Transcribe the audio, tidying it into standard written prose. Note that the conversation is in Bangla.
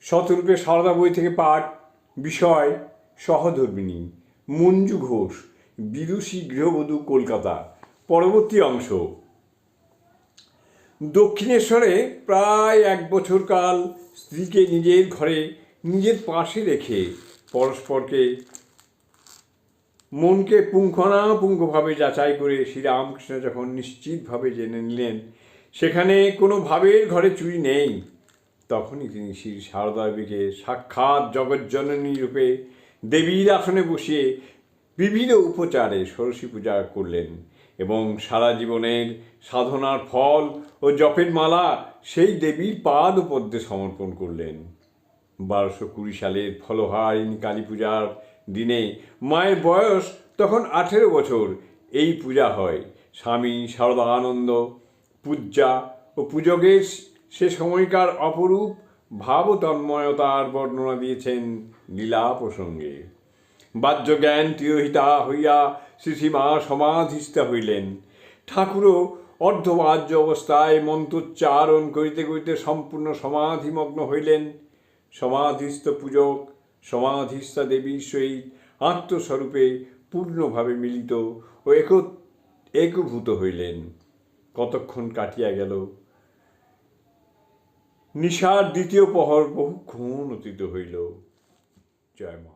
শতরূপে সারদা বই থেকে পাঠ। বিষয় সহধর্মিণী। মঞ্জু ঘোষ, বিদুষী গৃহবধূ, কলকাতা। পরবর্তী অংশ। দক্ষিণেশ্বরে প্রায় 1 বছর কাল স্ত্রীকে নিজের ঘরে নিজের পাশে রেখে পরস্পরকে মনকে পুঙ্খানুপুঙ্খভাবে যাচাই করে শ্রীরামকৃষ্ণ যখন নিশ্চিতভাবে জেনে নিলেন সেখানে কোনো ভাবের ঘরে চুরি নেই, তখনই তিনি শ্রী সারদা দেবীকে সাক্ষাৎ জগজ্জননী রূপে দেবীর আসনে বসিয়ে বিবিধ উপচারে ষোড়শী পূজা করলেন এবং সারা জীবনের সাধনার ফল ও জপের মালা সেই দেবীর পাদ পদ্মে সমর্পণ করলেন। 1220 সালের ফলহারিণী কালী পূজার দিনে মায়ের বয়স তখন 18 বছর। এই পূজা হয়। স্বামী শারদানন্দ পূজ্যা ও পূজকের সে সময়কার অপরূপ ভাবতন্ময়তার বর্ণনা দিয়েছেন লীলা প্রসঙ্গে। বাহ্যজ্ঞান তিরোহিতা হইয়া শ্রীমা সমাধিস্থা হইলেন। ঠাকুরও অর্ধবাহ্য অবস্থায় মন্ত্রোচ্চারণ করিতে করিতে সম্পূর্ণ সমাধিমগ্ন হইলেন। সমাধিস্থ পূজক সমাধিস্থা দেবীর সহিত আত্মস্বরূপে পূর্ণভাবে মিলিত ও একীভূত হইলেন। কতক্ষণ কাটিয়া গেল। নিশার দ্বিতীয় প্রহর বহুক্ষণ অতীত হইল। জয় মা।